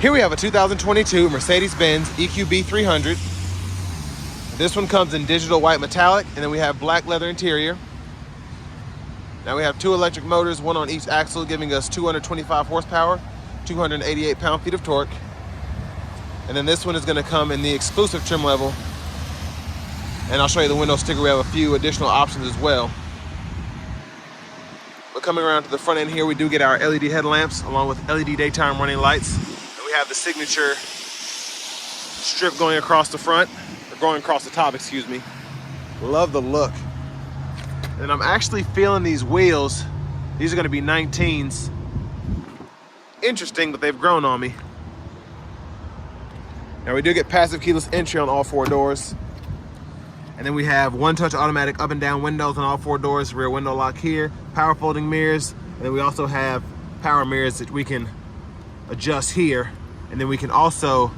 Here we have a 2022 Mercedes-Benz EQB 300. This one comes in digital white metallic, and then we have black leather interior. Now we have two electric motors, one on each axle, giving us 225 horsepower, 288 pound-feet of torque. And then this one is gonna come in the exclusive trim level. And I'll show you the window sticker. We have a few additional options as well. But coming around to the front end here, we do get our LED headlamps along with LED daytime running lights. And we have the signature strip going across the front, or going across the top, excuse me. Love the look. And I'm actually feeling these wheels. These are gonna be 19s. Interesting, but they've grown on me. Now we do get passive keyless entry on all four doors. And then we have one-touch automatic up and down windows on all four doors, rear window lock here, power folding mirrors, and then we also have power mirrors that we can adjust here. And then we can also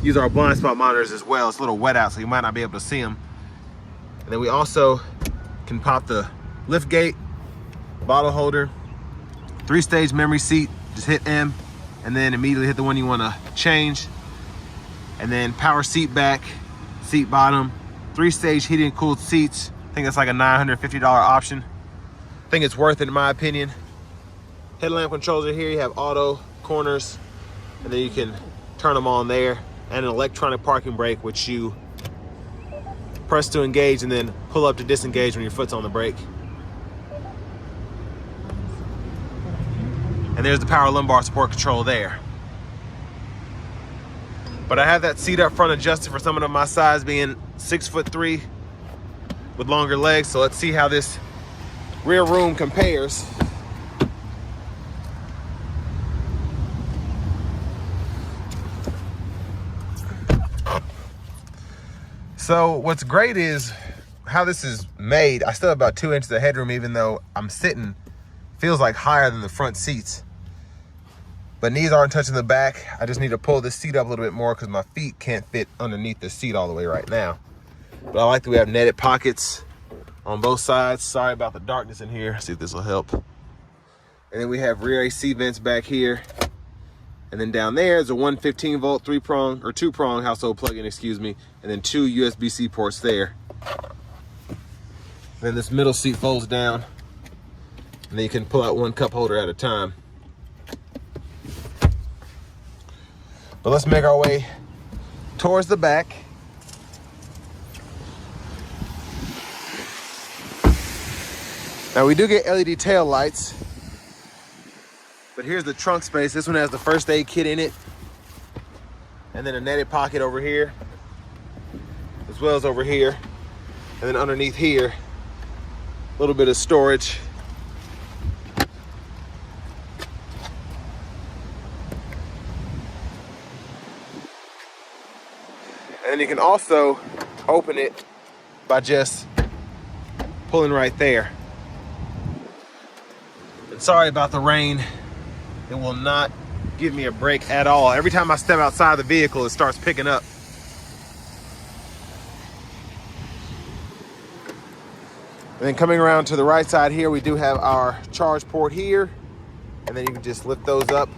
use our blind spot monitors as well. It's a little wet out, so you might not be able to see them. And then we also can pop the lift gate, bottle holder, 3-stage memory seat. Just hit M, and then immediately hit the one you want to change. And then power seat back, seat bottom, 3-stage heated and cooled seats. I think that's like a $950 option. I think it's worth it in my opinion. Headlamp controls are here. You have auto, corners, and then you can turn them on there. And an electronic parking brake, which you press to engage and then pull up to disengage when your foot's on the brake. And there's the power lumbar support control there. But I have that seat up front adjusted for someone of my size, being 6'3" with longer legs. So let's see how this rear room compares. So what's great is how this is made. I still have about 2 inches of headroom, even though I'm sitting, feels like higher than the front seats. But knees aren't touching the back. I just need to pull this seat up a little bit more because my feet can't fit underneath the seat all the way right now. But I like that we have netted pockets on both sides. Sorry about the darkness in here. See if this will help. And then we have rear AC vents back here. And then down there is a 115 volt 3-prong or 2-prong household plug-in, excuse me. And then 2 USB-C ports there. Then this middle seat folds down. And then you can pull out one cup holder at a time. But let's make our way towards the back. Now we do get LED tail lights, but here's the trunk space. This one has the first aid kit in it, and then a netted pocket over here, as well as over here, and then underneath here, a little bit of storage. And then you can also open it by just pulling right there. And sorry about the rain. It will not give me a break at all. Every time I step outside the vehicle, it starts picking up. And then coming around to the right side here, we do have our charge port here. And then you can just lift those up.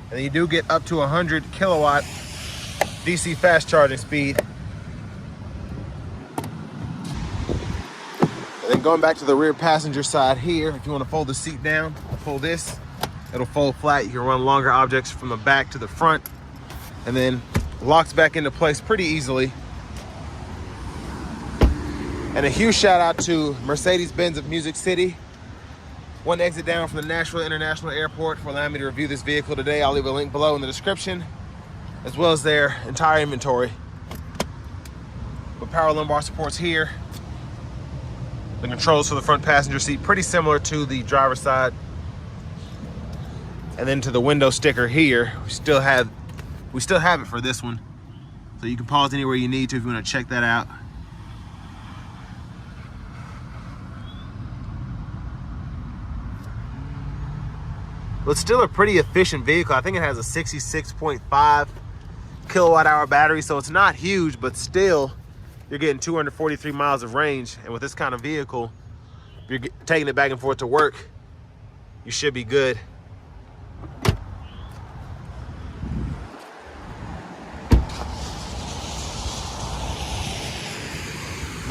And then you do get up to 100 kilowatt DC fast charging speed. And then going back to the rear passenger side here, if you want to fold the seat down, pull this, it'll fold flat. You can run longer objects from the back to the front, and then locks back into place pretty easily. And a huge shout out to Mercedes-Benz of Music City. One exit down from the Nashville International Airport for allowing me to review this vehicle today. I'll leave a link below in the description, as well as their entire inventory. With power lumbar supports here. The controls for the front passenger seat, pretty similar to the driver's side. And then to the window sticker here, we still have it for this one. So you can pause anywhere you need to if you want to check that out. But still a pretty efficient vehicle. I think it has a 66.5 kilowatt hour battery, so it's not huge, but still you're getting 243 miles of range. And with this kind of vehicle, if you're taking it back and forth to work, you should be good.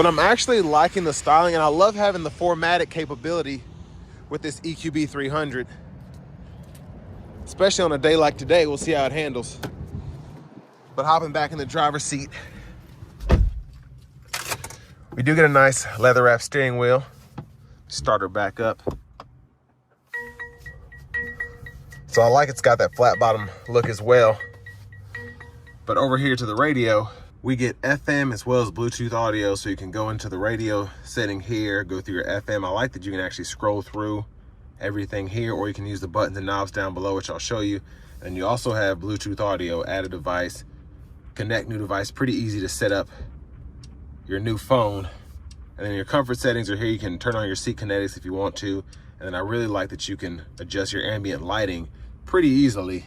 But I'm actually liking the styling, and I love having the 4MATIC capability with this EQB 300. Especially on a day like today, we'll see how it handles. But hopping back in the driver's seat, we do get a nice leather wrap steering wheel. Start her back up. So I like it's got that flat bottom look as well. But over here to the radio, we get FM as well as Bluetooth audio, so you can go into the radio setting here, go through your FM. I like that you can actually scroll through everything here, or you can use the buttons and knobs down below, which I'll show you. And you also have Bluetooth audio, add a device, connect new device, pretty easy to set up your new phone. And then your comfort settings are here. You can turn on your seat kinetics if you want to. And then I really like that you can adjust your ambient lighting pretty easily.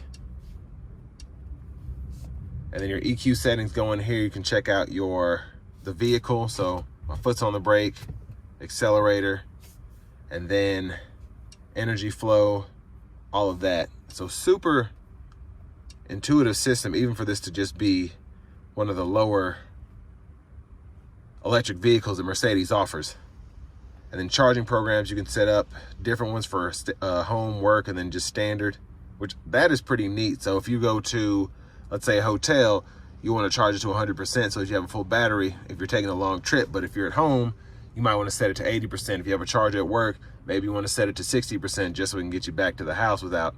And then your EQ settings go in here. You can check out the vehicle. So my foot's on the brake, accelerator, and then energy flow, all of that. So super intuitive system, even for this to just be one of the lower electric vehicles that Mercedes offers. And then charging programs, you can set up different ones for home, work, and then just standard, which that is pretty neat. So if you go to, let's say, a hotel, you want to charge it to 100% so that you have a full battery if you're taking a long trip. But if you're at home, you might want to set it to 80%. If you have a charger at work, maybe you want to set it to 60% just so we can get you back to the house without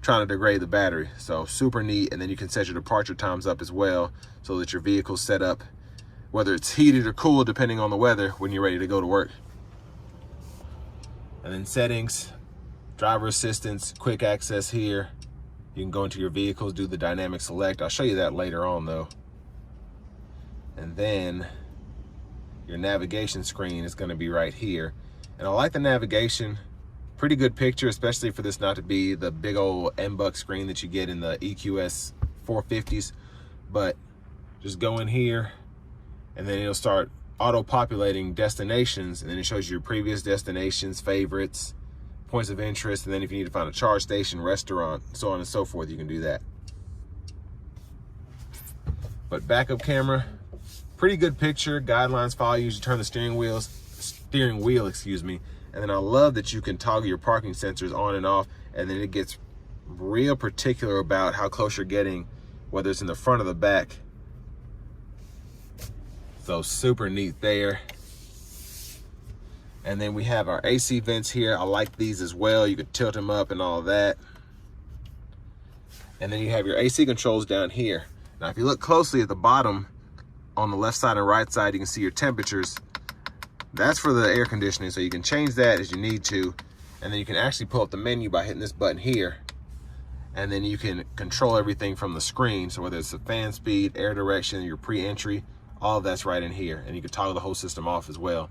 trying to degrade the battery. So super neat. And then you can set your departure times up as well so that your vehicle's set up, whether it's heated or cool, depending on the weather, when you're ready to go to work. And then settings, driver assistance, quick access here. You can go into your vehicles, do the dynamic select. I'll show you that later on though. And then your navigation screen is going to be right here. And I like the navigation, pretty good picture, especially for this not to be the big old M-Buck screen that you get in the EQS 450s. But just go in here and then it'll start auto-populating destinations, and then it shows you your previous destinations, favorites, points of interest, and then if you need to find a charge station, restaurant, so on and so forth, you can do that. But backup camera, pretty good picture, guidelines follow you. You turn the steering wheel, and then I love that you can toggle your parking sensors on and off, and then it gets real particular about how close you're getting, whether it's in the front or the back. So super neat there. And then we have our AC vents here. I like these as well. You can tilt them up and all of that. And then you have your AC controls down here. Now, if you look closely at the bottom, on the left side and right side, you can see your temperatures. That's for the air conditioning, so you can change that as you need to. And then you can actually pull up the menu by hitting this button here. And then you can control everything from the screen. So whether it's the fan speed, air direction, your pre-entry, all of that's right in here. And you can toggle the whole system off as well.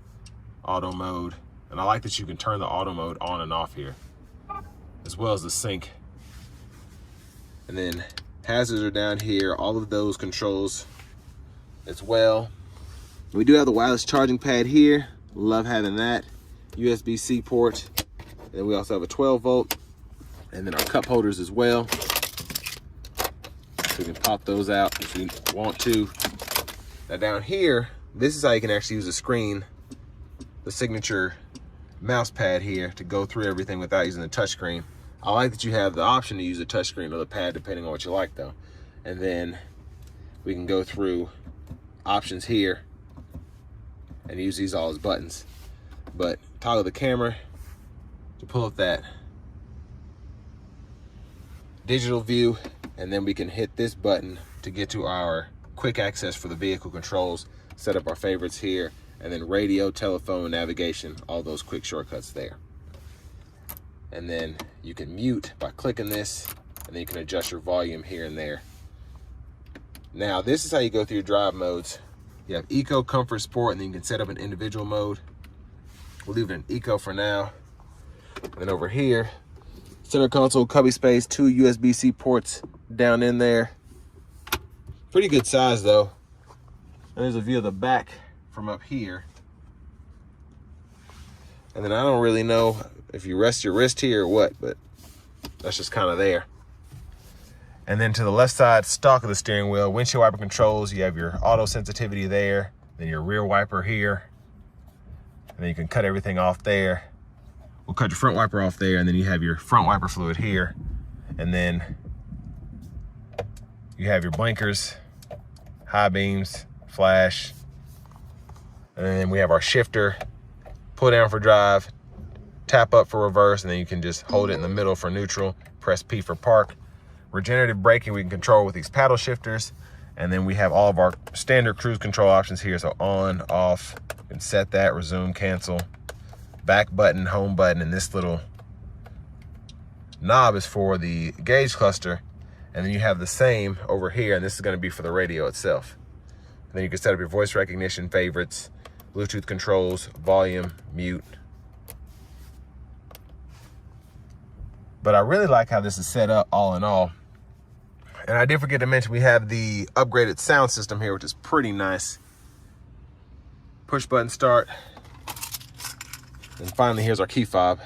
Auto mode. And I like that you can turn the auto mode on and off here, as well as the sync. And then hazards are down here, all of those controls as well. We do have the wireless charging pad here. Love having that. USB-C port. And then we also have a 12 volt. And then our cup holders as well. So we can pop those out if you want to. Now down here, this is how you can actually use the screen, the signature mouse pad here, to go through everything without using the touchscreen. I like that you have the option to use the touchscreen or the pad depending on what you like though. And then we can go through options here and use these all as buttons. But toggle the camera to pull up that digital view, and then we can hit this button to get to our quick access for the vehicle controls, set up our favorites here, and then radio, telephone, navigation, all those quick shortcuts there. And then you can mute by clicking this, and then you can adjust your volume here and there. Now, this is how you go through your drive modes. You have Eco, Comfort, Sport, and then you can set up an individual mode. We'll leave it in Eco for now. And then over here, center console, cubby space, 2 USB-C ports down in there. Pretty good size though. And there's a view of the back from up here. And then I don't really know if you rest your wrist here or what, but that's just kind of there. And then to the left side, stock of the steering wheel, windshield wiper controls. You have your auto sensitivity there, then your rear wiper here, and then you can cut everything off there. We'll cut your front wiper off there, and then you have your front wiper fluid here, and then you have your blinkers, high beams, flash, and then we have our shifter, pull down for drive, tap up for reverse, and then you can just hold it in the middle for neutral, press P for park. Regenerative braking we can control with these paddle shifters, and then we have all of our standard cruise control options here. So on, off, you can set that, resume, cancel, back button, home button, and this little knob is for the gauge cluster. And then you have the same over here, and this is going to be for the radio itself. And then you can set up your voice recognition, favorites, Bluetooth controls, volume, mute. But I really like how this is set up all in all. And I did forget to mention we have the upgraded sound system here, which is pretty nice. Push button start. And finally, here's our key fob.